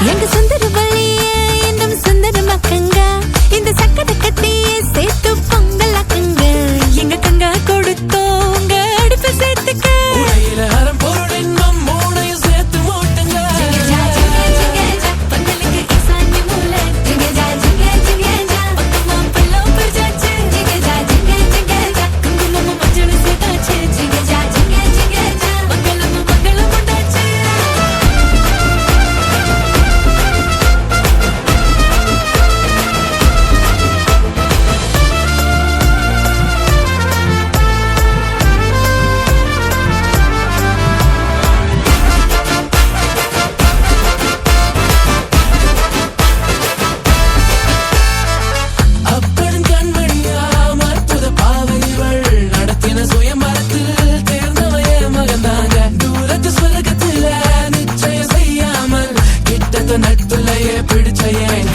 எங்க சுந்தர வழியே இன்னும் சுந்தர மக்கங்க இந்த சக்கரை கட்டியே சேர்த்து பொங்கல் ஆக்குங்க எங்க கங்கா கொடுத்தோங்க அடுப்பு சேர்த்துக்க உடையில அறம் பொருளின் மூணையும் சேர்த்து மூட்டுங்க பொங்கலுக்கு ஈசான்ய மூலை ஜிங்கஜா ஜிங்கஜா பக்கமா பல்லம் பஜாச்சு ஜிங்கஜா ஜிங்கஜா குங்குமம் மஞ்சள் சேர்த்தாச்சு ஜிங்கஜா ஜிங்கஜா மங்களம் மங்களம் உண்டாச்சு அப்படும் கண்மணியா மற்புத பாவைகள் நடத்தின சுயம்பரத்தில் தேர்ந்தவைய மகந்தாங்க தூரத்து சொர்க்கத்துல நிச்சயம் செய்யாமல் கிட்டத்த நட்புலையே பிடிச்ச ஏன்